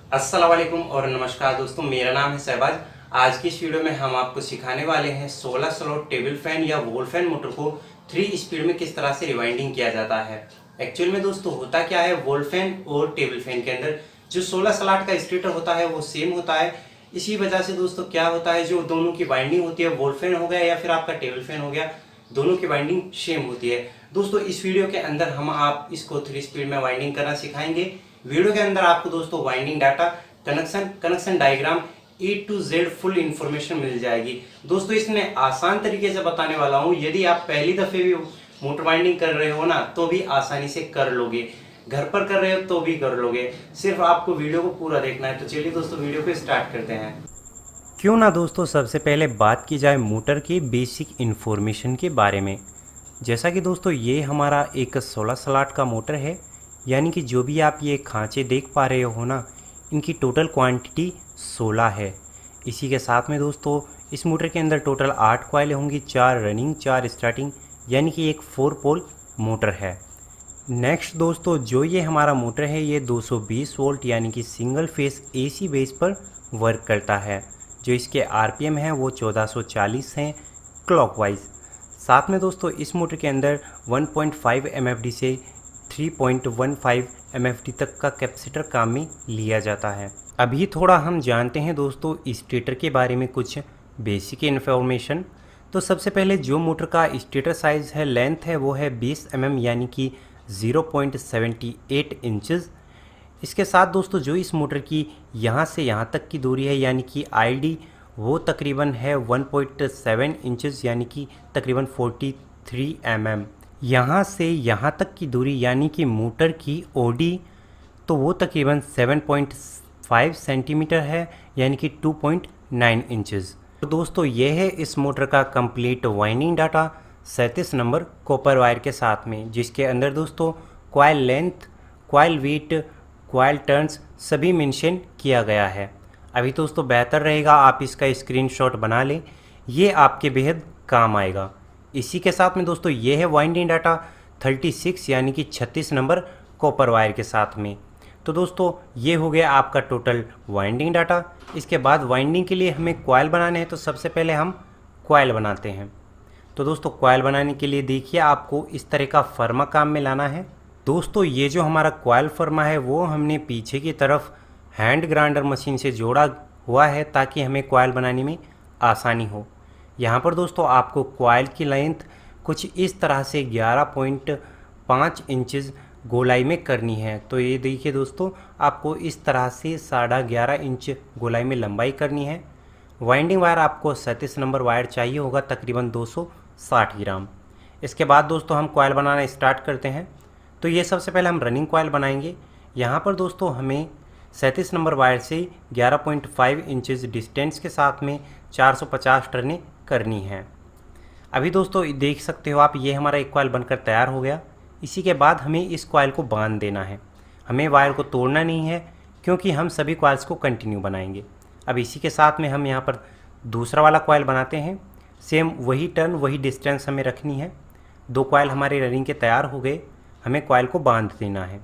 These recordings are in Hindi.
अस्सलाम वालेकुम और नमस्कार दोस्तों, मेरा नाम है शहबाज। आज की इस वीडियो में हम आपको सिखाने वाले हैं 16 स्लॉट टेबल फैन या वॉल फैन मोटर को 3 स्पीड में किस तरह से रिवाइंडिंग किया जाता है। एक्चुअल में दोस्तों होता क्या है, वॉल फैन और टेबल फैन के अंदर जो 16 स्लॉट का स्टेटर होता है वो सेम होता है। इसी वजह से दोस्तों क्या होता है, जो दोनों की वाइंडिंग होती है, वॉल फैन हो गया या फिर आपका टेबल फैन हो गया, दोनों की वाइंडिंग सेम होती है। दोस्तों इस वीडियो के अंदर हम आप इसको 3 स्पीड में वाइंडिंग करना सिखाएंगे। वीडियो के अंदर आपको दोस्तों winding data, connection diagram A to Z full information मिल जाएगी। दोस्तों इसमें आसान तरीके से बताने वाला हूँ, यदि आप पहली दफे भी मोटर वाइंडिंग कर रहे हो ना तो भी आसानी से कर लोगे, घर पर कर रहे हो तो भी कर लोगे, सिर्फ आपको वीडियो को पूरा देखना है। तो चलिए दोस्तों वीडियो को स्टार्ट करते हैं। क्यों ना दोस्तों सबसे पहले बात की जाए मोटर के बेसिक इन्फॉर्मेशन के बारे में। जैसा कि दोस्तों ये हमारा एक 16 स्लॉट का मोटर है, यानी कि जो भी आप ये खांचे देख पा रहे हो ना, इनकी टोटल क्वांटिटी 16 है। इसी के साथ में दोस्तों इस मोटर के अंदर टोटल 8 कॉइल होंगी, 4 रनिंग 4 स्टार्टिंग, यानी कि एक 4 पोल मोटर है। नेक्स्ट दोस्तों जो ये हमारा मोटर है ये 220 वोल्ट यानी कि सिंगल फेस एसी बेस पर वर्क करता है। जो इसके आरपीएम है वो 1440 हैं क्लॉकवाइज। साथ में दोस्तों इस मोटर के अंदर 1.5 एमएफडी से 3.15 एमएफडी तक का कैपेसिटर काम में लिया जाता है। अभी थोड़ा हम जानते हैं दोस्तों स्टेटर के बारे में कुछ बेसिक इन्फॉर्मेशन। तो सबसे पहले जो मोटर का स्टेटर साइज़ है, लेंथ है, वो है 20 mm यानी कि 0.78 इंचज़। इसके साथ दोस्तों जो इस मोटर की यहाँ से यहाँ तक की दूरी है यानी कि आईडी, वो तकरीबन है 1.7 इंचज़ यानी कि तकरीबन 43 mm। यहाँ से यहाँ तक की दूरी यानी कि मोटर की ओडी, तो वो तकरीबन 7.5 सेंटीमीटर है यानी कि 2.9 इंचज़। तो दोस्तों ये है इस मोटर का complete winding data 37 number copper wire के साथ में, जिसके अंदर दोस्तों coil length, coil weight, coil turns सभी मेंशन किया गया है। अभी दोस्तों बेहतर रहेगा आप इसका स्क्रीनशॉट बना लें, ये आपके बेहद काम आएगा। इसी के साथ में दोस्तों ये है वाइंडिंग डाटा 36 यानी कि 36 नंबर कॉपर वायर के साथ में। तो दोस्तों ये हो गया आपका टोटल वाइंडिंग डाटा। इसके बाद वाइंडिंग के लिए हमें कॉइल बनाने हैं, तो सबसे पहले हम कॉइल बनाते हैं। तो दोस्तों कॉइल बनाने के लिए देखिए आपको इस तरह का फर्मा काम में लाना है। दोस्तों ये जो हमारा कॉइल फर्मा है वो हमने पीछे की तरफ हैंड ग्राइंडर मशीन से जोड़ा हुआ है ताकि हमें कॉइल बनाने में आसानी हो। यहाँ पर दोस्तों आपको कॉइल की लेंथ कुछ इस तरह से 11.5 इंचज़ गोलाई में करनी है। तो ये देखिए दोस्तों आपको इस तरह से 11.5 इंच गोलाई में लंबाई करनी है। वाइंडिंग वायर आपको 37 नंबर वायर चाहिए होगा, तकरीबन 260 ग्राम। इसके बाद दोस्तों हम कॉइल बनाना स्टार्ट करते हैं। तो ये सबसे पहले हम रनिंग कॉइल बनाएंगे। यहाँ पर दोस्तों हमें 37 नंबर वायर से 11.5 इंचज़ डिस्टेंस के साथ में 450 टर्नें करनी है। अभी दोस्तों देख सकते हो आप, ये हमारा एक कॉइल बनकर तैयार हो गया। इसी के बाद हमें इस कॉइल को बांध देना है, हमें वायर को तोड़ना नहीं है क्योंकि हम सभी कॉइल्स को कंटिन्यू बनाएंगे। अब इसी के साथ में हम यहाँ पर दूसरा वाला कॉइल बनाते हैं। सेम वही टर्न वही डिस्टेंस हमें रखनी है। 2 कॉइल हमारे रनिंग के तैयार हो गए, हमें कॉइल को बांध देना है।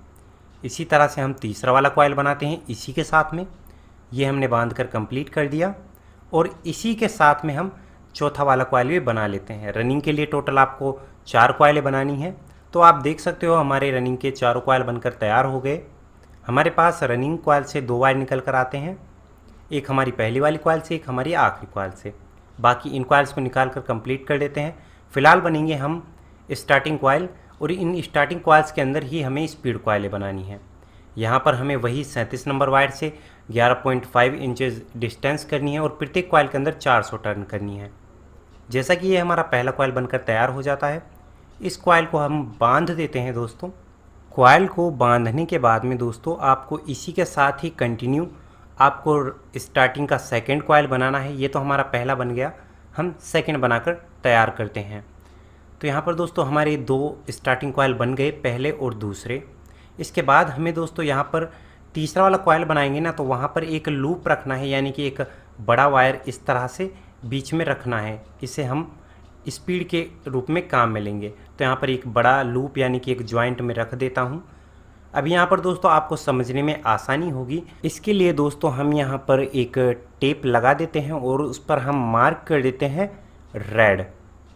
इसी तरह से हम तीसरा वाला कॉइल बनाते हैं। इसी के साथ में ये हमने बांध कर कंप्लीट कर दिया, और इसी के साथ में हम चौथा वाला कॉइल भी बना लेते हैं। रनिंग के लिए टोटल आपको 4 कॉइलें बनानी है। तो आप देख सकते हो हमारे रनिंग के चारों कॉइल बनकर तैयार हो गए। हमारे पास रनिंग कॉइल से 2 वायर निकल कर आते हैं, एक हमारी पहली वाली कॉइल से, एक हमारी आखिरी कॉइल से। बाकी इन कॉइल्स को निकाल कर कंप्लीट कर देते हैं। फ़िलहाल बनेंगे हम स्टार्टिंग कॉइल, और इन स्टार्टिंग कॉइल्स के अंदर ही हमें स्पीड कॉइलें बनानी है। यहाँ पर हमें वही 37 नंबर वायर से 11.5 इंचज़ डिस्टेंस करनी है, और प्रत्येक कॉइल के अंदर 400 टर्न करनी है। जैसा कि ये हमारा पहला कॉइल बनकर तैयार हो जाता है, इस कॉइल को हम बांध देते हैं। दोस्तों कॉइल को बांधने के बाद में दोस्तों आपको इसी के साथ ही कंटिन्यू आपको स्टार्टिंग का सेकंड कॉइल बनाना है। ये तो हमारा पहला बन गया, हम सेकंड बनाकर तैयार करते हैं। तो यहाँ पर दोस्तों हमारे 2 स्टार्टिंग कॉइल बन गए, पहले और दूसरे। इसके बाद हमें दोस्तों यहाँ पर तीसरा वाला कॉइल बनाएंगे ना, तो वहाँ पर एक लूप रखना है, यानी कि एक बड़ा वायर इस तरह से बीच में रखना है। इसे हम स्पीड के रूप में काम में लेंगे। तो यहाँ पर एक बड़ा लूप यानी कि एक जॉइंट में रख देता हूँ। अब यहाँ पर दोस्तों आपको समझने में आसानी होगी। इसके लिए दोस्तों हम यहाँ पर एक टेप लगा देते हैं और उस पर हम मार्क कर देते हैं रेड।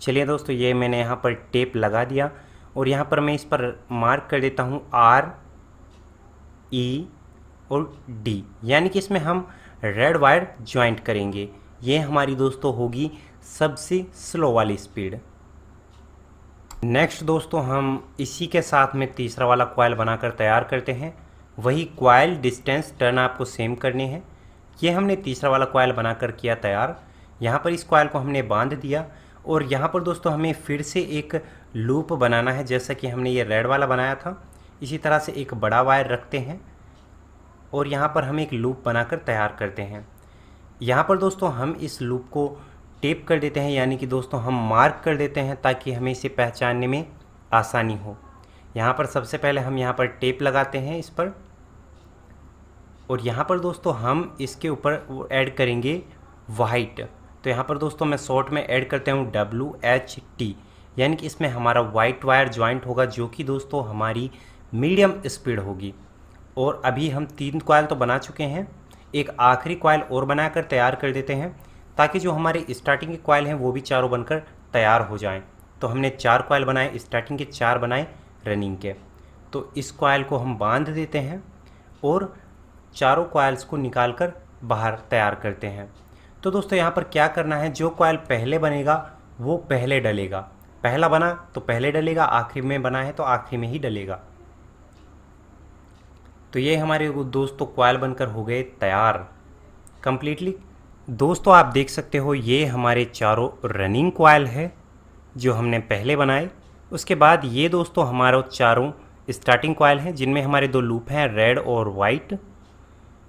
चलिए दोस्तों, ये मैंने यहाँ पर टेप लगा दिया और यहाँ पर मैं इस पर मार्क कर देता हूँ R E और D, यानी कि इसमें हम रेड वायर ज्वाइंट करेंगे। ये हमारी दोस्तों होगी सबसे स्लो वाली स्पीड। नेक्स्ट दोस्तों हम इसी के साथ में तीसरा वाला कॉइल बनाकर तैयार करते हैं। वही कॉइल डिस्टेंस टर्न आपको सेम करने हैं। ये हमने तीसरा वाला कॉइल बनाकर किया तैयार। यहाँ पर इस कॉइल को हमने बांध दिया और यहाँ पर दोस्तों हमें फिर से एक लूप बनाना है। जैसा कि हमने ये रेड वाला बनाया था, इसी तरह से एक बड़ा वायर रखते हैं और यहाँ पर हम एक लूप बनाकर तैयार करते हैं। यहाँ पर दोस्तों हम इस लूप को टेप कर देते हैं, यानी कि दोस्तों हम मार्क कर देते हैं ताकि हमें इसे पहचानने में आसानी हो। यहाँ पर सबसे पहले हम यहाँ पर टेप लगाते हैं इस पर और यहाँ पर दोस्तों हम इसके ऊपर ऐड करेंगे वाइट। तो यहाँ पर दोस्तों मैं शॉर्ट में ऐड करते हूँ WHT, यानी कि इसमें हमारा वाइट वायर ज्वाइंट होगा जो कि दोस्तों हमारी मीडियम स्पीड होगी। और अभी हम 3 कॉइल तो बना चुके हैं, एक आखिरी कॉइल और बनाकर तैयार कर देते हैं ताकि जो हमारे स्टार्टिंग के कॉइल हैं वो भी चारों बनकर तैयार हो जाएं। तो हमने 4 कॉइल बनाए, स्टार्टिंग के 4 बनाए रनिंग के। तो इस कॉइल को हम बांध देते हैं और चारों कॉइल्स को निकाल कर बाहर तैयार करते हैं। तो दोस्तों यहाँ पर क्या करना है, जो कॉइल पहले बनेगा वो पहले डलेगा। पहला बना तो पहले डलेगा, आखिरी में बना है तो आखिरी में ही डलेगा। तो ये हमारे दोस्तों कॉइल बनकर हो गए तैयार कंप्लीटली। दोस्तों आप देख सकते हो ये हमारे चारों रनिंग कॉइल है जो हमने पहले बनाए। उसके बाद ये दोस्तों हमारे चारों स्टार्टिंग कॉइल हैं जिनमें हमारे 2 लूप हैं, रेड और वाइट।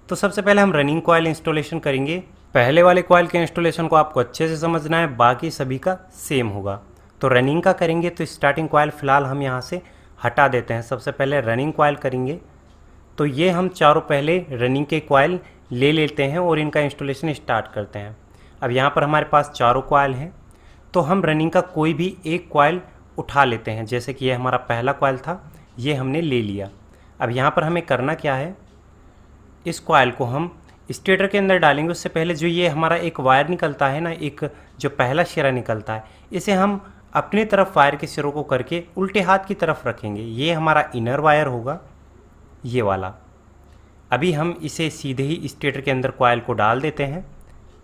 तो सबसे पहले हम रनिंग कॉइल इंस्टॉलेशन करेंगे। पहले वाले कॉइल के इंस्टॉलेशन को आपको अच्छे से समझना है, बाकी सभी का सेम होगा। तो रनिंग का करेंगे तो स्टार्टिंग कॉइल फ़िलहाल हम यहाँ से हटा देते हैं। सबसे पहले रनिंग कॉइल करेंगे। तो ये हम चारों पहले रनिंग के कॉइल ले लेते हैं और इनका इंस्टॉलेशन स्टार्ट करते हैं। अब यहाँ पर हमारे पास चारों कॉइल हैं तो हम रनिंग का कोई भी एक कॉइल उठा लेते हैं। जैसे कि ये हमारा पहला कॉइल था, ये हमने ले लिया। अब यहाँ पर हमें करना क्या है, इस कॉइल को हम स्टेटर के अंदर डालेंगे। उससे पहले जो ये हमारा एक वायर निकलता है ना, एक जो पहला सिरा निकलता है, इसे हम अपनी तरफ वायर के सिरों को करके उल्टे हाथ की तरफ रखेंगे। ये हमारा इनर वायर होगा, ये वाला। अभी हम इसे सीधे ही स्टेटर के अंदर कॉइल को डाल देते हैं।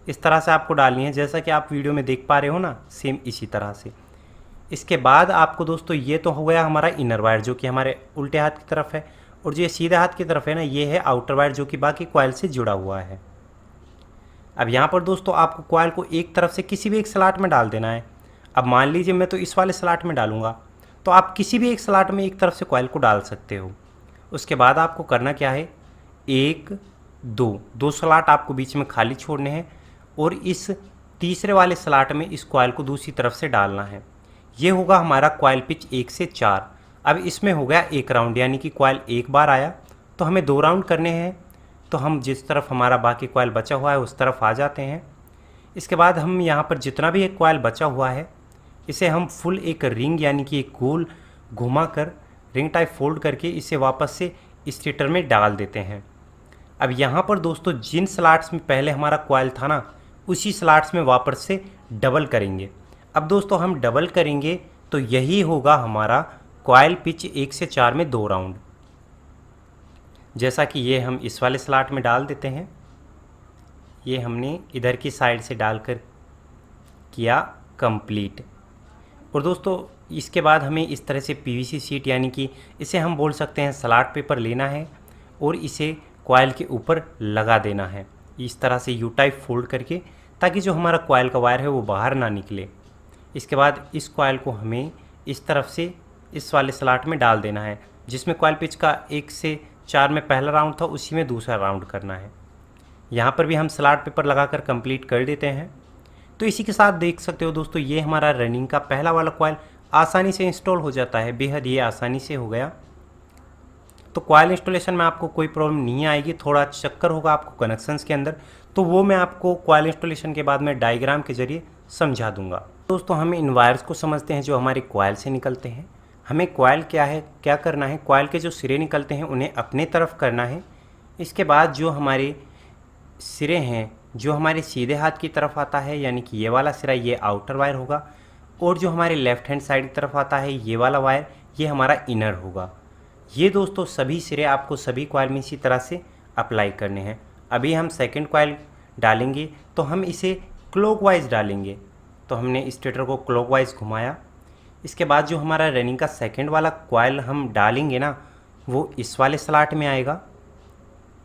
इस तरह से आपको डालनी है, जैसा कि आप वीडियो में देख पा रहे हो ना, सेम इसी तरह से। इसके बाद आपको दोस्तों ये तो हो गया हमारा इनर वायर जो कि हमारे उल्टे हाथ की तरफ है, और जो ये सीधे हाथ की तरफ है ना, ये है आउटर वायर जो कि बाकी कॉइल से जुड़ा हुआ है। अब यहाँ पर दोस्तों आपको कॉइल को एक तरफ से किसी भी एक स्लॉट में डाल देना है। अब मान लीजिए मैं तो इस वाले स्लॉट में डालूंगा, तो आप किसी भी एक स्लॉट में एक तरफ से कॉइल को डाल सकते हो। उसके बाद आपको करना क्या है, 1 2 स्लॉट आपको बीच में खाली छोड़ने हैं और इस तीसरे वाले स्लॉट में इस कॉइल को दूसरी तरफ से डालना है। ये होगा हमारा कॉइल पिच 1 से 4। अब इसमें हो गया 1 राउंड, यानी कि कॉइल एक बार आया तो हमें 2 राउंड करने हैं। तो हम जिस तरफ हमारा बाकी कॉइल बचा हुआ है उस तरफ आ जाते हैं। इसके बाद हम यहाँ पर जितना भी एक कॉइल बचा हुआ है इसे हम फुल एक रिंग यानी कि एक गोल घुमा कर रिंग टाइप फोल्ड करके इसे वापस से स्टेटर में डाल देते हैं। अब यहाँ पर दोस्तों जिन स्लॉट्स में पहले हमारा कॉइल था ना, उसी स्लॉट्स में वापस से डबल करेंगे। अब दोस्तों हम डबल करेंगे तो यही होगा हमारा कॉइल पिच 1 से 4 में 2 राउंड। जैसा कि ये हम इस वाले स्लॉट में डाल देते हैं, ये हमने इधर की साइड से डालकर किया कंप्लीट। और दोस्तों इसके बाद हमें इस तरह से पीवीसी शीट यानी कि इसे हम बोल सकते हैं सलाट पेपर लेना है और इसे कॉइल के ऊपर लगा देना है इस तरह से यू टाइप फोल्ड करके, ताकि जो हमारा कॉइल का वायर है वो बाहर ना निकले। इसके बाद इस कॉइल को हमें इस तरफ से इस वाले स्लॉट में डाल देना है, जिसमें कॉइल पिच का 1 से 4 में पहला राउंड था, उसी में दूसरा राउंड करना है। यहाँ पर भी हम सलाट पेपर लगाकर कंप्लीट कर देते हैं। तो इसी के साथ देख सकते हो दोस्तों ये हमारा रनिंग का पहला वाला कॉइल आसानी से इंस्टॉल हो जाता है, बेहद ये आसानी से हो गया। तो कॉइल इंस्टॉलेशन में आपको कोई प्रॉब्लम नहीं आएगी, थोड़ा चक्कर होगा आपको कनेक्शंस के अंदर, तो वो मैं आपको कॉइल इंस्टॉलेशन के बाद में डायग्राम के जरिए समझा दूंगा। दोस्तों हम इन वायर्स को समझते हैं जो हमारे कॉइल से निकलते हैं। हमें कॉइल क्या करना है, कॉइल के जो सिरे निकलते हैं उन्हें अपने तरफ करना है। इसके बाद जो हमारे सिरे हैं, जो हमारे सीधे हाथ की तरफ आता है, यानी कि ये वाला सिरा, ये आउटर वायर होगा, और जो हमारे लेफ़्ट हैंड साइड की तरफ आता है, ये वाला वायर, ये हमारा इनर होगा। ये दोस्तों सभी सिरे आपको सभी कॉइल में इसी तरह से अप्लाई करने हैं। अभी हम सेकंड कॉइल डालेंगे तो हम इसे क्लॉकवाइज डालेंगे। तो हमने स्टेटर को क्लॉकवाइज घुमाया। इसके बाद जो हमारा रनिंग का सेकंड वाला कॉइल हम डालेंगे ना, वो इस वाले स्लॉट में आएगा।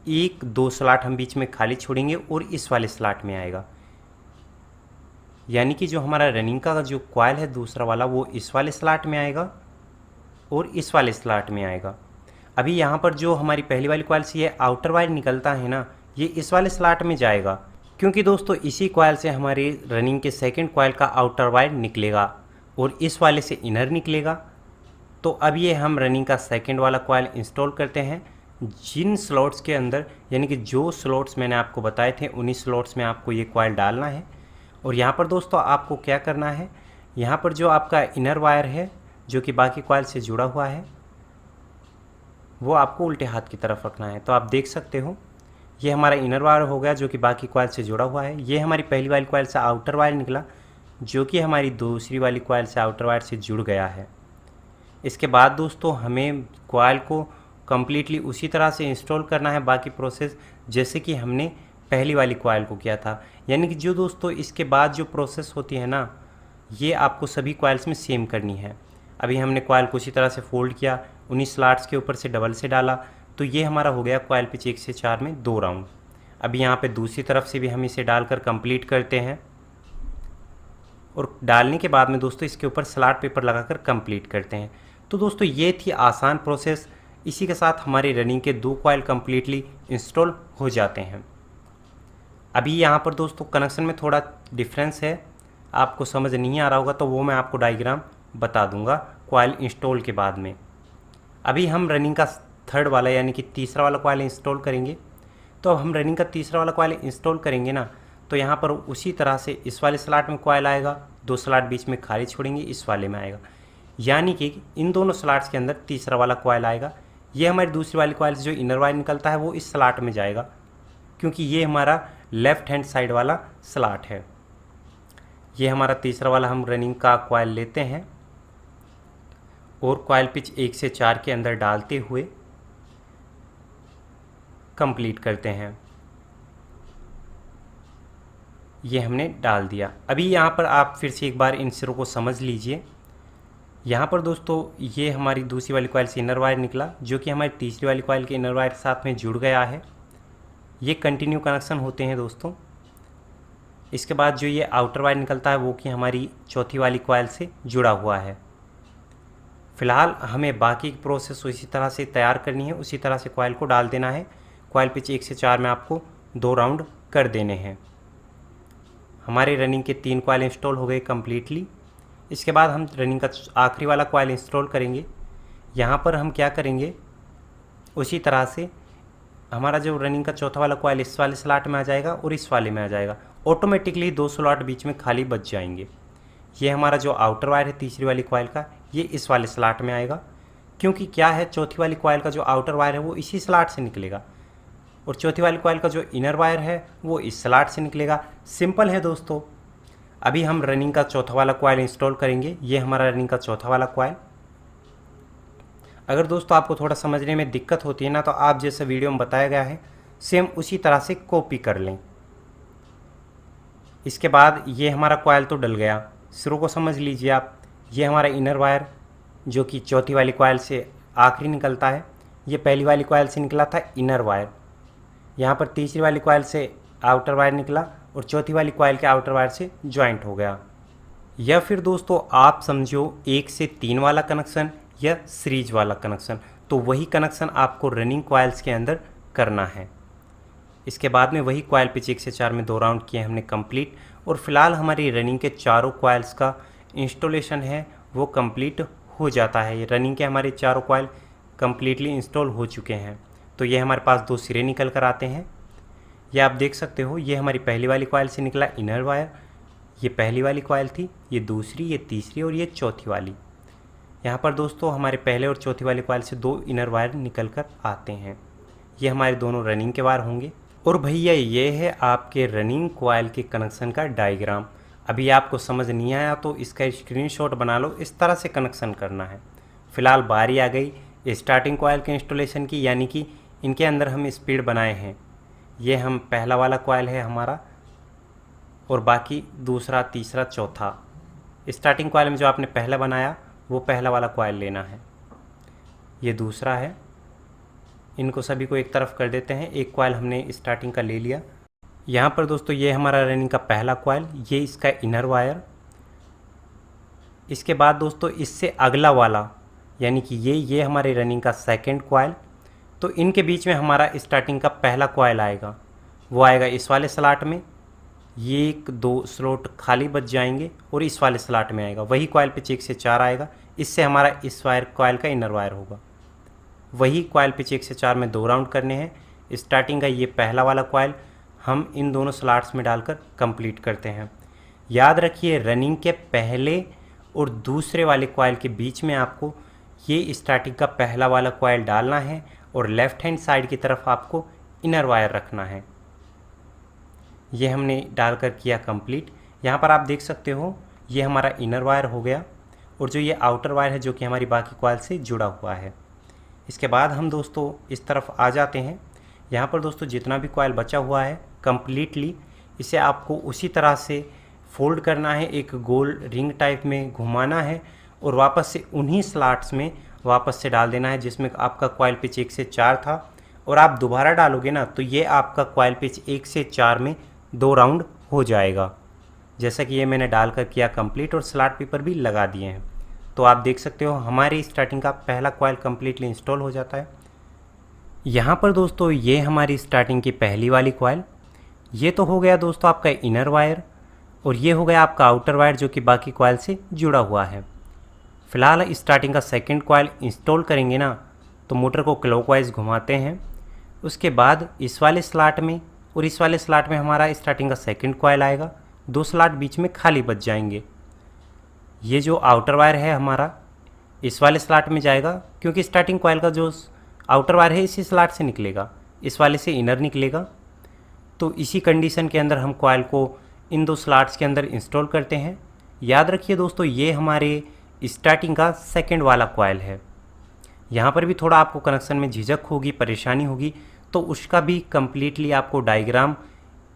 1-2 स्लॉट हम बीच में खाली छोड़ेंगे और इस वाले स्लॉट में आएगा। यानी कि जो हमारा रनिंग का जो कॉइल है दूसरा वाला, वो इस वाले स्लॉट में आएगा और इस वाले स्लॉट में आएगा। अभी यहाँ पर जो हमारी पहली वाली कॉइल से ये आउटर वायर निकलता है ना, ये इस वाले स्लॉट में जाएगा, क्योंकि दोस्तों इसी कॉइल से हमारे रनिंग के सेकंड कॉइल का आउटर वायर निकलेगा और इस वाले से इनर निकलेगा। तो अब ये हम रनिंग का सेकंड वाला कॉइल इंस्टॉल करते हैं। जिन स्लॉट्स के अंदर, यानी कि जो स्लॉट्स मैंने आपको बताए थे, उन्हीं स्लॉट्स में आपको ये कॉइल डालना है। और यहाँ पर दोस्तों आपको क्या करना है, यहाँ पर जो आपका इनर वायर है जो कि बाकी कॉइल से जुड़ा हुआ है, वो आपको उल्टे हाथ की तरफ रखना है। तो आप देख सकते हो ये हमारा इनर वायर हो गया जो कि बाकी कॉइल से जुड़ा हुआ है। ये हमारी पहली वाली कॉइल से आउटर वायर निकला जो कि हमारी दूसरी वाली कॉइल से आउटर वायर से जुड़ गया है। इसके बाद दोस्तों हमें कॉइल को कम्प्लीटली उसी तरह से इंस्टॉल करना है, बाकी प्रोसेस जैसे कि हमने पहली वाली कॉइल को किया था। यानी कि जो दोस्तों इसके बाद जो प्रोसेस होती है ना, ये आपको सभी कॉइल्स में सेम करनी है। अभी हमने कॉइल को उसी तरह से फोल्ड किया, उन्हीं स्लॉट्स के ऊपर से डबल से डाला, तो ये हमारा हो गया कॉइल पिच 1 से 4 में 2 राउंड। अभी यहाँ पे दूसरी तरफ से भी हम इसे डालकर कंप्लीट करते हैं और डालने के बाद में दोस्तों इसके ऊपर स्लॉट पेपर लगाकर कंप्लीट करते हैं। तो दोस्तों ये थी आसान प्रोसेस। इसी के साथ हमारी रनिंग के 2 कॉइल कम्प्लीटली इंस्टॉल हो जाते हैं। अभी यहाँ पर दोस्तों कनेक्शन में थोड़ा डिफरेंस है, आपको समझ नहीं आ रहा होगा तो वो मैं आपको डायग्राम बता दूंगा कॉइल इंस्टॉल के बाद में। अभी हम रनिंग का थर्ड वाला यानी कि तीसरा वाला कॉइल इंस्टॉल करेंगे। तो अब हम रनिंग का तीसरा वाला कॉइल इंस्टॉल करेंगे ना, तो यहाँ पर उसी तरह से इस वाले स्लॉट में कॉइल आएगा, 2 स्लॉट बीच में खाली छोड़ेंगे, इस वाले में आएगा। यानी कि इन दोनों स्लॉट्स के अंदर तीसरा वाला कॉइल आएगा। ये हमारी दूसरी वाली कॉइल से जो इनर वायर निकलता है वो इस स्लॉट में जाएगा, क्योंकि ये हमारा लेफ़्ट हैंड साइड वाला स्लॉट है। ये हमारा तीसरा वाला हम रनिंग का कॉइल लेते हैं और कॉइल पिच 1 से 4 के अंदर डालते हुए कंप्लीट करते हैं। ये हमने डाल दिया। अभी यहाँ पर आप फिर से एक बार इन सिरों को समझ लीजिए। यहाँ पर दोस्तों ये हमारी दूसरी वाली कॉइल से इनर वायर निकला जो कि हमारी तीसरी वाली कॉइल के इनर वायर के साथ में जुड़ गया है। ये कंटिन्यू कनेक्शन होते हैं दोस्तों। इसके बाद जो ये आउटर वायर निकलता है वो कि हमारी चौथी वाली कॉइल से जुड़ा हुआ है। फ़िलहाल हमें बाकी की प्रोसेस उसी तरह से तैयार करनी है, उसी तरह से कॉइल को डाल देना है। कॉइल पिच 1 से 4 में आपको 2 राउंड कर देने हैं। हमारे रनिंग के 3 कॉइल इंस्टॉल हो गए कम्प्लीटली। इसके बाद हम रनिंग का आखिरी वाला कॉइल इंस्टॉल करेंगे। यहाँ पर हम क्या करेंगे, उसी तरह से हमारा जो रनिंग का चौथा वाला कॉइल इस वाले स्लॉट में आ जाएगा और इस वाले में आ जाएगा। ऑटोमेटिकली 2 स्लॉट बीच में खाली बच जाएंगे। ये हमारा जो आउटर वायर है तीसरी वाली कॉइल का, ये इस वाले स्लॉट में आएगा, क्योंकि क्या है चौथी वाली कॉइल का जो आउटर वायर है वो इसी स्लॉट से निकलेगा और चौथी वाली कॉइल का जो इनर वायर है वो इस स्लॉट से निकलेगा। सिंपल है दोस्तों। अभी हम रनिंग का चौथा वाला कॉइल इंस्टॉल करेंगे। ये हमारा रनिंग का चौथा वाला कॉइल। अगर दोस्तों आपको थोड़ा समझने में दिक्कत होती है ना, तो आप जैसे वीडियो में बताया गया है सेम उसी तरह से कॉपी कर लें। इसके बाद ये हमारा कॉइल तो डल गया, सिरों को समझ लीजिए आप। ये हमारा इनर वायर जो कि चौथी वाली कॉइल से आखिरी निकलता है, ये पहली वाली कॉइल से निकला था इनर वायर। यहाँ पर तीसरी वाली कॉइल से आउटर वायर निकला और चौथी वाली कॉइल के आउटर वायर से ज्वाइंट हो गया। या फिर दोस्तों आप समझो 1 से 3 वाला कनेक्शन या सीरीज वाला कनेक्शन, तो वही कनेक्शन आपको रनिंग कॉइल्स के अंदर करना है। इसके बाद में वही कॉइल पिच 1 से 4 में 2 राउंड किए हमने कंप्लीट। और फिलहाल हमारी रनिंग के चारों कॉइल्स का इंस्टॉलेशन है वो कंप्लीट हो जाता है। ये रनिंग के हमारे चारों कॉइल कंप्लीटली इंस्टॉल हो चुके हैं। तो ये हमारे पास 2 सिरे निकल कर आते हैं। ये आप देख सकते हो, ये हमारी पहली वाली कॉइल से निकला इनर वायर। ये पहली वाली कॉइल थी, ये दूसरी, ये तीसरी और ये चौथी वाली। यहाँ पर दोस्तों हमारे पहले और चौथी वाले कॉइल से 2 इनर वायर निकल कर आते हैं। ये हमारे दोनों रनिंग के वायर होंगे। और भैया ये है आपके रनिंग कॉइल के कनेक्शन का डायग्राम। अभी आपको समझ नहीं आया तो इसका स्क्रीनशॉट बना लो, इस तरह से कनेक्शन करना है। फ़िलहाल बारी आ गई स्टार्टिंग कॉइल के इंस्टॉलेशन की, यानी कि इनके अंदर हम स्पीड बनाए हैं। ये हम पहला वाला कॉइल है हमारा, और बाकी दूसरा, तीसरा, चौथा। स्टार्टिंग कॉइल में जो आपने पहला बनाया वो पहला वाला कॉइल लेना है। ये दूसरा है। इनको सभी को एक तरफ कर देते हैं। एक कॉइल हमने स्टार्टिंग का ले लिया। यहाँ पर दोस्तों ये हमारा रनिंग का पहला कॉइल, ये इसका इनर वायर। इसके बाद दोस्तों इससे अगला वाला, यानी कि ये हमारे रनिंग का सेकंड कॉइल। तो इनके बीच में हमारा स्टार्टिंग का पहला कॉइल आएगा, वो आएगा इस वाले स्लॉट में। ये 1-2 स्लॉट खाली बच जाएंगे और इस वाले स्लॉट में आएगा। वही कॉइल पिच 1 से 4 आएगा, इससे हमारा इस वायर कॉइल का इनर वायर होगा। वही कॉइल पिच 1 से 4 में 2 राउंड करने हैं। स्टार्टिंग का ये पहला वाला कॉइल हम इन दोनों स्लॉट्स में डालकर कंप्लीट करते हैं। याद रखिए रनिंग के पहले और दूसरे वाले कॉइल के बीच में आपको ये स्टार्टिंग का पहला वाला कॉइल डालना है और लेफ़्ट हैंड साइड की तरफ आपको इनर वायर रखना है। ये हमने डालकर किया कंप्लीट। यहाँ पर आप देख सकते हो ये हमारा इनर वायर हो गया, और जो ये आउटर वायर है जो कि हमारी बाकी कॉइल से जुड़ा हुआ है। इसके बाद हम दोस्तों इस तरफ आ जाते हैं। यहाँ पर दोस्तों जितना भी कॉइल बचा हुआ है कंप्लीटली इसे आपको उसी तरह से फोल्ड करना है, एक गोल रिंग टाइप में घुमाना है और वापस से उन्हीं स्लॉट्स में वापस से डाल देना है जिसमें आपका कॉइल पिच 1 से 4 था। और आप दोबारा डालोगे ना तो ये आपका कॉइल पिच 1 से 4 में 2 राउंड हो जाएगा। जैसा कि ये मैंने डालकर किया कंप्लीट और स्लॉट पेपर भी लगा दिए हैं। तो आप देख सकते हो हमारी स्टार्टिंग का पहला कॉइल कंप्लीटली इंस्टॉल हो जाता है। यहाँ पर दोस्तों ये हमारी स्टार्टिंग की पहली वाली कॉइल। ये तो हो गया दोस्तों आपका इनर वायर, और ये हो गया आपका आउटर वायर जो कि बाकी कॉइल से जुड़ा हुआ है। फ़िलहाल स्टार्टिंग का सेकंड कॉइल इंस्टॉल करेंगे ना तो मोटर को क्लॉकवाइज घुमाते हैं। उसके बाद इस वाले स्लॉट में और इस वाले स्लॉट में हमारा स्टार्टिंग का सेकंड कॉइल आएगा। 2 स्लॉट बीच में खाली बच जाएंगे। ये जो आउटर वायर है हमारा इस वाले स्लॉट में जाएगा, क्योंकि स्टार्टिंग कॉइल का जो आउटर वायर है इसी स्लॉट से निकलेगा, इस वाले से इनर निकलेगा। तो इसी कंडीशन के अंदर हम कॉइल को इन 2 स्लॉट्स के अंदर इंस्टॉल करते हैं। याद रखिए दोस्तों ये हमारे स्टार्टिंग का सेकंड वाला कॉइल है। यहाँ पर भी थोड़ा आपको कनेक्शन में झिझक होगी, परेशानी होगी, तो उसका भी कम्प्लीटली आपको डायग्राम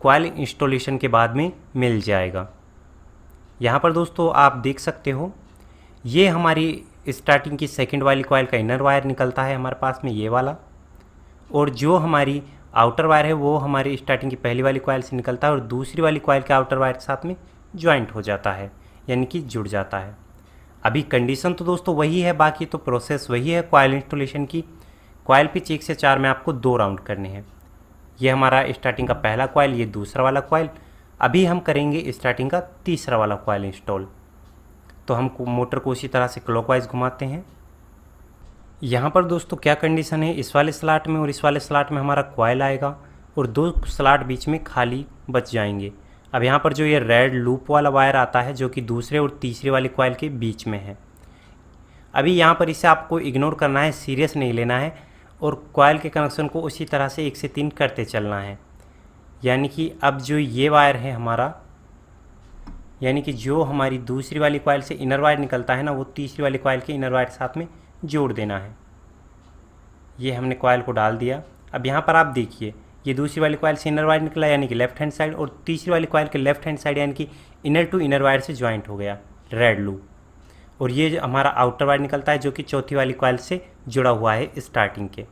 कॉइल इंस्टॉलेशन के बाद में मिल जाएगा। यहाँ पर दोस्तों आप देख सकते हो ये हमारी स्टार्टिंग की सेकंड वाली कॉइल का इनर वायर निकलता है हमारे पास में ये वाला, और जो हमारी आउटर वायर है वो हमारी स्टार्टिंग की पहली वाली कॉइल से निकलता है और दूसरी वाली कॉइल के आउटर वायर के साथ में ज्वाइंट हो जाता है, यानी कि जुड़ जाता है। अभी कंडीशन तो दोस्तों वही है, बाकी तो प्रोसेस वही है कॉइल इंस्टॉलेशन की। कॉइल पिच 1 से 4 में आपको 2 राउंड करने हैं। ये हमारा स्टार्टिंग का पहला कॉइल, ये दूसरा वाला कॉइल। अभी हम करेंगे स्टार्टिंग का तीसरा वाला कॉइल इंस्टॉल। तो हम मोटर को उसी तरह से क्लॉकवाइज घुमाते हैं। यहाँ पर दोस्तों क्या कंडीशन है, इस वाले स्लॉट में और इस वाले स्लॉट में हमारा कॉइल आएगा और 2 स्लॉट बीच में खाली बच जाएंगे। अब यहाँ पर जो ये रेड लूप वाला वायर आता है जो कि दूसरे और तीसरे वाले कॉइल के बीच में है, अभी यहाँ पर इसे आपको इग्नोर करना है, सीरियस नहीं लेना है और कॉइल के कनेक्शन को उसी तरह से 1 से 3 करते चलना है। यानी कि अब जो ये वायर है हमारा, यानी कि जो हमारी दूसरी वाली कॉइल से इनर वायर निकलता है ना, वो तीसरी वाली कॉइल के इनर वायर के साथ में जोड़ देना है। ये हमने कॉइल को डाल दिया। अब यहाँ पर आप देखिए ये दूसरी वाली कॉइल से इनर वायर निकला यानी कि लेफ्ट हैंड साइड, और तीसरी वाली कॉइल के लेफ्ट हैंड साइड यानी कि इनर टू इनर वायर से ज्वाइंट हो गया रेड लूप। और ये हमारा आउटर वायर निकलता है जो कि चौथी वाली कॉइल से जुड़ा हुआ है स्टार्टिंग के।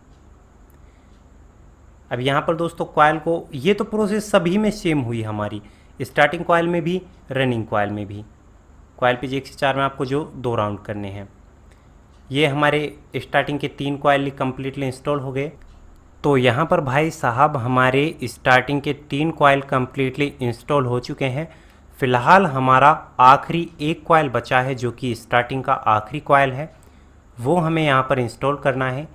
अब यहाँ पर दोस्तों कॉइल को, ये तो प्रोसेस सभी में सेम हुई हमारी, स्टार्टिंग कॉइल में भी रनिंग कॉइल में भी। कॉइल पे 1 से 4 में आपको जो 2 राउंड करने हैं। ये हमारे स्टार्टिंग के 3 कॉइल कम्प्लीटली इंस्टॉल हो गए। तो यहाँ पर भाई साहब हमारे स्टार्टिंग के 3 कॉइल कम्प्लीटली इंस्टॉल हो चुके हैं। फ़िलहाल हमारा आखिरी 1 कॉइल बचा है जो कि स्टार्टिंग का आखिरी कॉइल है, वो हमें यहाँ पर इंस्टॉल करना है।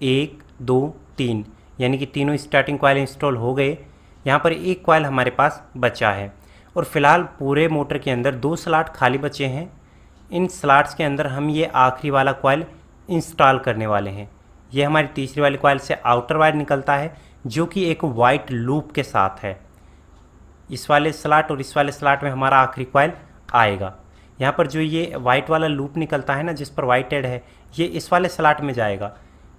1 2 3 यानी कि तीनों स्टार्टिंग कॉइल इंस्टॉल हो गए। यहाँ पर 1 कॉइल हमारे पास बचा है और फ़िलहाल पूरे मोटर के अंदर 2 स्लॉट खाली बचे हैं। इन स्लॉट्स के अंदर हम ये आखिरी वाला कॉइल इंस्टॉल करने वाले हैं। ये हमारी तीसरी वाली कॉइल से आउटर वायर निकलता है जो कि एक वाइट लूप के साथ है। इस वाले स्लॉट और इस वाले स्लॉट में हमारा आखिरी कॉइल आएगा। यहाँ पर जो ये वाइट वाला लूप निकलता है ना, जिस पर वाइट एड है, ये इस वाले स्लॉट में जाएगा,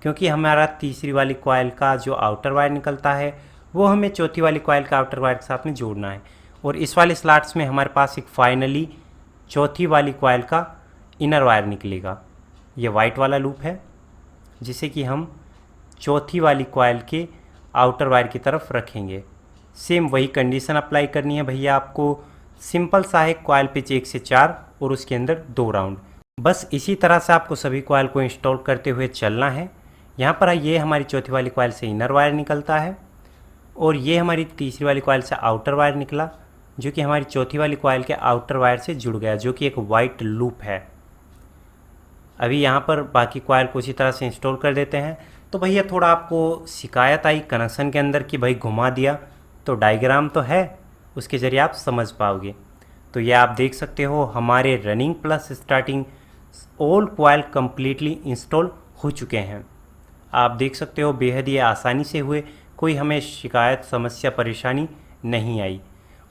क्योंकि हमारा तीसरी वाली कॉइल का जो आउटर वायर निकलता है वो हमें चौथी वाली कॉइल का आउटर वायर के साथ में जोड़ना है। और इस वाले स्लॉट्स में हमारे पास एक फाइनली चौथी वाली कॉइल का इनर वायर निकलेगा। ये वाइट वाला लूप है जिसे कि हम चौथी वाली कॉइल के आउटर वायर की तरफ रखेंगे। सेम वही कंडीशन अप्लाई करनी है भैया आपको। सिंपल सा है, कॉइल पिच 1 से 4 और उसके अंदर 2 राउंड। बस इसी तरह से आपको सभी कॉइल को इंस्टॉल करते हुए चलना है। यहाँ पर ये हमारी चौथी वाली कॉइल से इनर वायर निकलता है और ये हमारी तीसरी वाली कॉइल से आउटर वायर निकला, जो कि हमारी चौथी वाली कॉइल के आउटर वायर से जुड़ गया, जो कि एक वाइट लूप है। अभी यहाँ पर बाकी कॉइल को उसी तरह से इंस्टॉल कर देते हैं। तो भैया थोड़ा आपको शिकायत आई कनेक्शन के अंदर कि भाई घुमा दिया, तो डायग्राम तो है, उसके ज़रिए आप समझ पाओगे। तो ये आप देख सकते हो हमारे running plus starting all coil completely install हो चुके हैं। आप देख सकते हो बेहद ही आसानी से हुए, कोई हमें शिकायत समस्या परेशानी नहीं आई।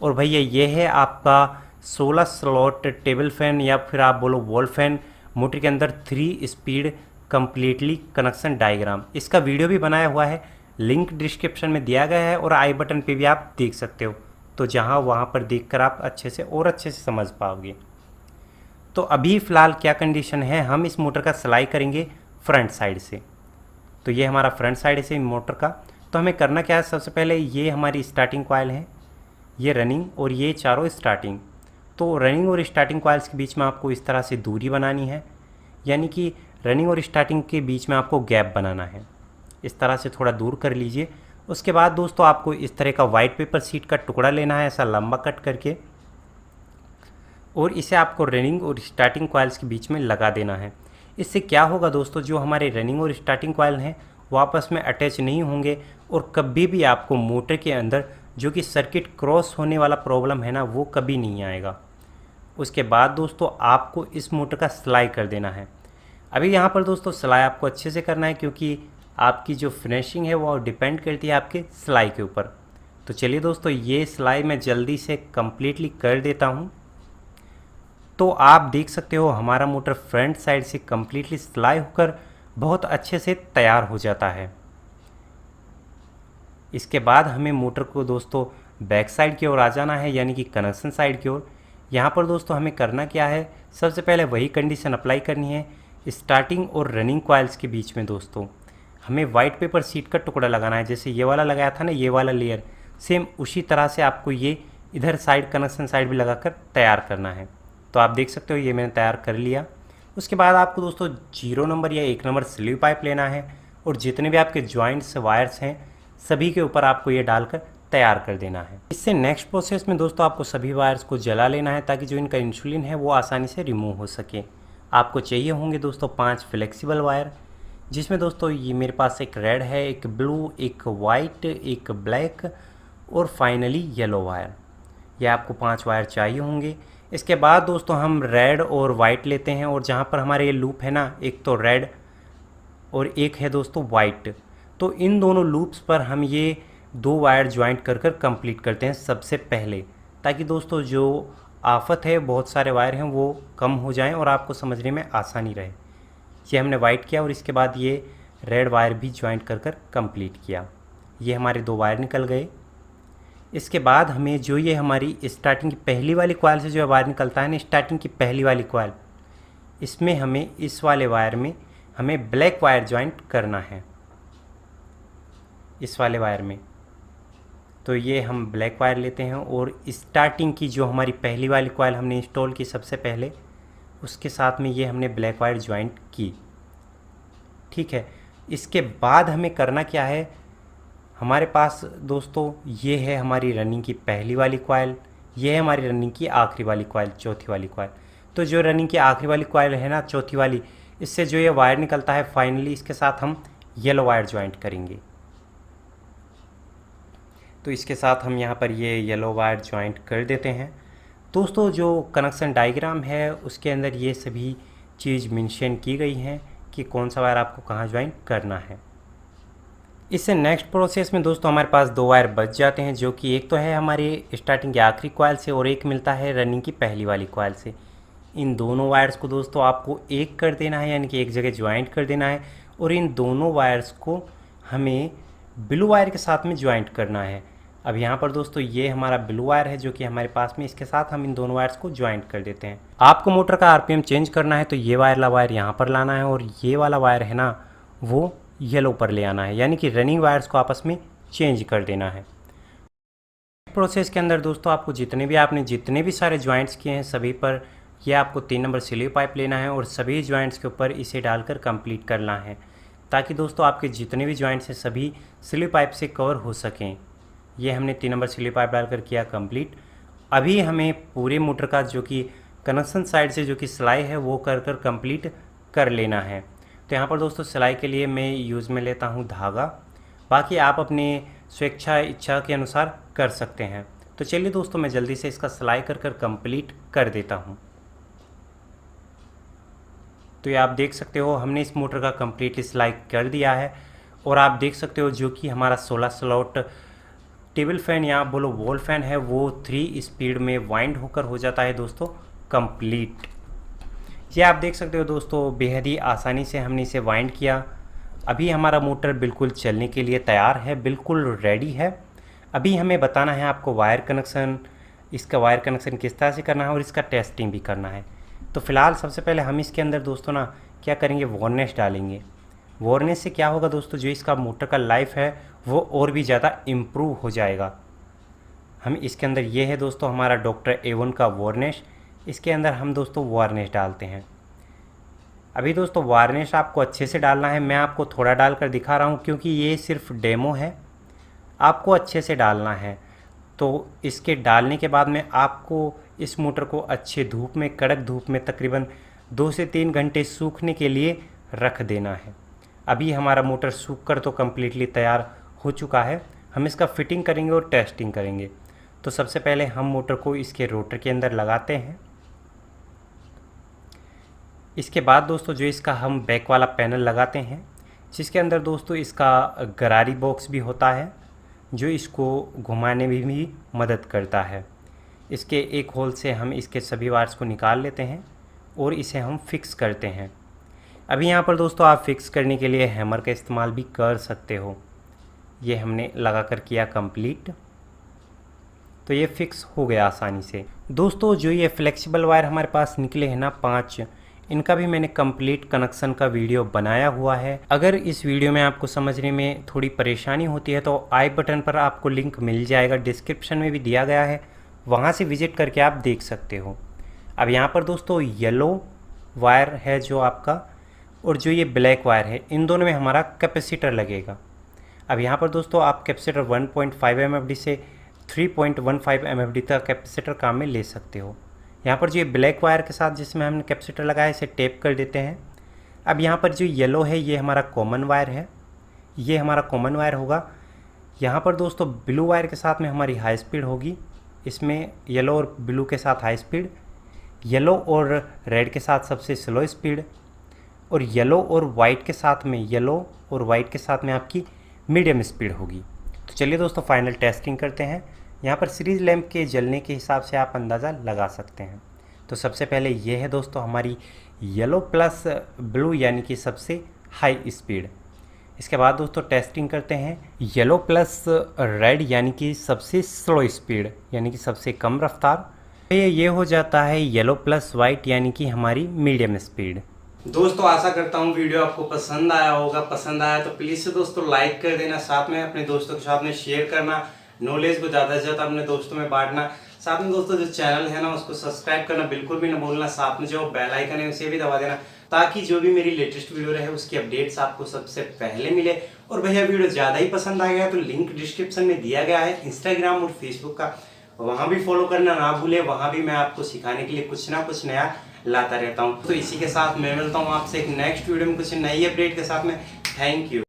और भैया ये है आपका 16 स्लॉट टेबल फैन या फिर आप बोलो वॉल फैन मोटर के अंदर 3 स्पीड कम्प्लीटली कनेक्शन डायग्राम। इसका वीडियो भी बनाया हुआ है, लिंक डिस्क्रिप्शन में दिया गया है और आई बटन पे भी आप देख सकते हो। तो जहाँ वहाँ पर देखकर आप अच्छे से समझ पाओगे। तो अभी फ़िलहाल क्या कंडीशन है, हम इस मोटर का सिलाई करेंगे फ्रंट साइड से। तो ये हमारा फ्रंट साइड से मोटर का। तो हमें करना क्या है, सबसे पहले ये हमारी स्टार्टिंग कॉइल है, ये रनिंग और ये चारों स्टार्टिंग। तो रनिंग और स्टार्टिंग कॉइल्स के बीच में आपको इस तरह से दूरी बनानी है, यानी कि रनिंग और स्टार्टिंग के बीच में आपको गैप बनाना है। इस तरह से थोड़ा दूर कर लीजिए। उसके बाद दोस्तों आपको इस तरह का वाइट पेपर शीट का टुकड़ा लेना है, ऐसा लंबा कट करके, और इसे आपको रनिंग और स्टार्टिंग कॉइल्स के बीच में लगा देना है। इससे क्या होगा दोस्तों, जो हमारे रनिंग और स्टार्टिंग कॉइल हैं वो आपस में अटैच नहीं होंगे और कभी भी आपको मोटर के अंदर जो कि सर्किट क्रॉस होने वाला प्रॉब्लम है ना, वो कभी नहीं आएगा। उसके बाद दोस्तों आपको इस मोटर का सिलाई कर देना है। अभी यहाँ पर दोस्तों सिलाई आपको अच्छे से करना है, क्योंकि आपकी जो फिनिशिंग है वो डिपेंड करती है आपके सिलाई के ऊपर। तो चलिए दोस्तों ये सिलाई मैं जल्दी से कम्प्लीटली कर देता हूँ। तो आप देख सकते हो हमारा मोटर फ्रंट साइड से कम्प्लीटली सिलाई होकर बहुत अच्छे से तैयार हो जाता है। इसके बाद हमें मोटर को दोस्तों बैक साइड की ओर आ जाना है, यानी कि कनेक्शन साइड की ओर। यहाँ पर दोस्तों हमें करना क्या है, सबसे पहले वही कंडीशन अप्लाई करनी है। स्टार्टिंग और रनिंग कॉइल्स के बीच में दोस्तों हमें वाइट पेपर शीट का टुकड़ा लगाना है। जैसे ये वाला लगाया था ना, ये वाला लेयर, सेम उसी तरह से आपको ये इधर साइड कनेक्शन साइड भी लगाकर तैयार करना है। तो आप देख सकते हो ये मैंने तैयार कर लिया। उसके बाद आपको दोस्तों 0 नंबर या 1 नंबर स्लीव पाइप लेना है और जितने भी आपके जॉइंट्स वायर्स हैं सभी के ऊपर आपको ये डालकर तैयार कर देना है। इससे नेक्स्ट प्रोसेस में दोस्तों आपको सभी वायर्स को जला लेना है, ताकि जो इनका इंसुलिन है वो आसानी से रिमूव हो सके। आपको चाहिए होंगे दोस्तों 5 फ्लेक्सिबल वायर, जिसमें दोस्तों ये मेरे पास एक रेड है, एक ब्लू, एक वाइट, एक ब्लैक और फाइनली येलो वायर। ये आपको 5 वायर चाहिए होंगे। इसके बाद दोस्तों हम रेड और वाइट लेते हैं, और जहाँ पर हमारे ये लूप है ना, एक तो रेड और एक है दोस्तों वाइट, तो इन दोनों लूप्स पर हम ये 2 वायर ज्वाइंट कर कंप्लीट करते हैं सबसे पहले, ताकि दोस्तों जो आफत है बहुत सारे वायर हैं वो कम हो जाएं और आपको समझने में आसानी रहे। ये हमने वाइट किया और इसके बाद ये रेड वायर भी ज्वाइंट कर कंप्लीट किया। ये हमारे 2 वायर निकल गए। इसके बाद हमें जो ये हमारी स्टार्टिंग की पहली वाली कॉइल से जो वायर निकलता है ना, स्टार्टिंग की पहली वाली कॉइल, इसमें हमें इस वाले वायर में हमें ब्लैक वायर ज्वाइंट करना है, इस वाले वायर में। तो ये हम ब्लैक वायर लेते हैं और स्टार्टिंग की जो हमारी पहली वाली कॉइल हमने इंस्टॉल की सबसे पहले, उसके साथ में ये हमने ब्लैक वायर ज्वाइंट की। ठीक है, इसके बाद हमें करना क्या है, हमारे पास दोस्तों ये है हमारी रनिंग की पहली वाली कॉइल, ये है हमारी रनिंग की आखिरी वाली कॉइल, चौथी वाली कॉइल। तो जो रनिंग की आखिरी वाली कॉइल है ना, चौथी वाली, इससे जो ये वायर निकलता है फाइनली इसके साथ हम येलो वायर ज्वाइंट करेंगे। तो इसके साथ हम यहाँ पर ये येलो वायर ज्वाइंट कर देते हैं। दोस्तों जो कनेक्शन डायग्राम है उसके अंदर ये सभी चीज़ मेंशन की गई हैं कि कौन सा वायर आपको कहाँ ज्वाइन करना है। इससे नेक्स्ट प्रोसेस में दोस्तों हमारे पास 2 वायर बच जाते हैं, जो कि एक तो है हमारी स्टार्टिंग के आखिरी कॉइल से और एक मिलता है रनिंग की पहली वाली कॉइल से। इन दोनों वायर्स को दोस्तों आपको एक कर देना है, यानी कि एक जगह ज्वाइंट कर देना है और इन दोनों वायर्स को हमें ब्लू वायर के साथ में ज्वाइंट करना है। अब यहाँ पर दोस्तों ये हमारा ब्लू वायर है जो कि हमारे पास में, इसके साथ हम इन दोनों वायर्स को ज्वाइंट कर देते हैं। आपको मोटर का आरपीएम चेंज करना है तो ये वाला वायर यहाँ पर लाना है और ये वाला वायर है ना वो येलो पर ले आना है, यानी कि रनिंग वायर्स को आपस में चेंज कर देना है। प्रोसेस के अंदर दोस्तों आपको जितने भी सारे ज्वाइंट्स किए हैं सभी पर ये आपको 3 नंबर स्लीव पाइप लेना है और सभी ज्वाइंट्स के ऊपर इसे डालकर कंप्लीट करना है, ताकि दोस्तों आपके जितने भी ज्वाइंट्स हैं सभी स्लीव पाइप से कवर हो सकें। ये हमने 3 नंबर स्लीव पाइप डालकर किया कंप्लीट। अभी हमें पूरे मोटर का जो कि कनेक्शन साइड से जो कि सिलाई है वो कर कंप्लीट कर लेना है। तो यहाँ पर दोस्तों सिलाई के लिए मैं यूज़ में लेता हूँ धागा, बाकी आप अपने स्वेच्छा इच्छा के अनुसार कर सकते हैं। तो चलिए दोस्तों मैं जल्दी से इसका सिलाई कर कंप्लीट कर देता हूँ। तो ये आप देख सकते हो हमने इस मोटर का कंप्लीटली सिलाई कर दिया है और आप देख सकते हो जो कि हमारा 16 स्लॉट टेबल फैन या बोलो वॉल फैन है वो 3 स्पीड में वाइंड होकर हो जाता है दोस्तों कंप्लीट। ये आप देख सकते हो दोस्तों बेहद ही आसानी से हमने इसे वाइंड किया। अभी हमारा मोटर बिल्कुल चलने के लिए तैयार है, बिल्कुल रेडी है। अभी हमें बताना है आपको वायर कनेक्शन, इसका वायर कनेक्शन किस तरह से करना है और इसका टेस्टिंग भी करना है। तो फिलहाल सबसे पहले हम इसके अंदर दोस्तों ना क्या करेंगे, वार्निश डालेंगे। वार्निश से क्या होगा दोस्तों, जो इसका मोटर का लाइफ है वो और भी ज़्यादा इम्प्रूव हो जाएगा। हम इसके अंदर ये है दोस्तों हमारा डॉक्टर एवन का वार्निश, इसके अंदर हम दोस्तों वार्निश डालते हैं। अभी दोस्तों वार्निश आपको अच्छे से डालना है, मैं आपको थोड़ा डालकर दिखा रहा हूँ क्योंकि ये सिर्फ डेमो है, आपको अच्छे से डालना है। तो इसके डालने के बाद में आपको इस मोटर को अच्छे धूप में, कड़क धूप में तकरीबन 2 से 3 घंटे सूखने के लिए रख देना है। अभी हमारा मोटर सूख कर तो कम्प्लीटली तैयार हो चुका है, हम इसका फिटिंग करेंगे और टेस्टिंग करेंगे। तो सबसे पहले हम मोटर को इसके रोटर के अंदर लगाते हैं। इसके बाद दोस्तों जो इसका हम बैक वाला पैनल लगाते हैं, जिसके अंदर दोस्तों इसका गरारी बॉक्स भी होता है जो इसको घुमाने में भी मदद करता है। इसके एक होल से हम इसके सभी वायर्स को निकाल लेते हैं और इसे हम फिक्स करते हैं। अभी यहाँ पर दोस्तों आप फिक्स करने के लिए हैमर का इस्तेमाल भी कर सकते हो। ये हमने लगा कर किया कंप्लीट, तो ये फिक्स हो गया आसानी से। दोस्तों जो ये फ्लेक्सिबल वायर हमारे पास निकले हैं ना 5, इनका भी मैंने कंप्लीट कनेक्शन का वीडियो बनाया हुआ है। अगर इस वीडियो में आपको समझने में थोड़ी परेशानी होती है तो आई बटन पर आपको लिंक मिल जाएगा, डिस्क्रिप्शन में भी दिया गया है, वहाँ से विजिट करके आप देख सकते हो। अब यहाँ पर दोस्तों येलो वायर है जो आपका, और जो ये ब्लैक वायर है, इन दोनों में हमारा कैपेसिटर लगेगा। अब यहाँ पर दोस्तों आप कैपेसिटर 1.5 MFD से 3.15 MFD तक कैपेसिटर काम में ले सकते हो। यहाँ पर जो ये ब्लैक वायर के साथ जिसमें हमने कैपेसिटर लगाया इसे टेप कर देते हैं। अब यहाँ पर जो येलो है ये हमारा कॉमन वायर है, ये हमारा कॉमन वायर होगा। यहाँ पर दोस्तों ब्लू वायर के साथ में हमारी हाई स्पीड होगी, इसमें येलो और ब्लू के साथ हाई स्पीड, येलो और रेड के साथ सबसे स्लो स्पीड, और येलो और वाइट के साथ में आपकी मीडियम स्पीड होगी। तो चलिए दोस्तों फाइनल टेस्टिंग करते हैं। यहाँ पर सीरीज लैंप के जलने के हिसाब से आप अंदाज़ा लगा सकते हैं। तो सबसे पहले ये है दोस्तों हमारी येलो प्लस ब्लू यानी कि सबसे हाई स्पीड। इसके बाद दोस्तों टेस्टिंग करते हैं येलो प्लस रेड यानी कि सबसे स्लो स्पीड यानी कि सबसे कम रफ्तार। ये हो जाता है येलो प्लस वाइट यानी कि हमारी मीडियम स्पीड। दोस्तों आशा करता हूँ वीडियो आपको पसंद आया होगा। पसंद आया तो प्लीज़ से दोस्तों लाइक कर देना, साथ में अपने दोस्तों के साथ में शेयर करना, नॉलेज को ज़्यादा से ज़्यादा अपने दोस्तों में बांटना। साथ में दोस्तों जो चैनल है ना उसको सब्सक्राइब करना बिल्कुल भी ना भूलना, साथ में जो बेल आइकन है उसे भी दबा देना, ताकि जो भी मेरी लेटेस्ट वीडियो रहे उसकी अपडेट्स आपको सबसे पहले मिले। और भैया वीडियो ज़्यादा ही पसंद आ गया तो लिंक डिस्क्रिप्शन में दिया गया है इंस्टाग्राम और फेसबुक का, वहाँ भी फॉलो करना ना भूले। वहाँ भी मैं आपको सिखाने के लिए कुछ ना कुछ नया लाता रहता हूँ। तो इसी के साथ मैं मिलता हूँ आपसे एक नेक्स्ट वीडियो में कुछ नई अपडेट के साथ में। Thank you.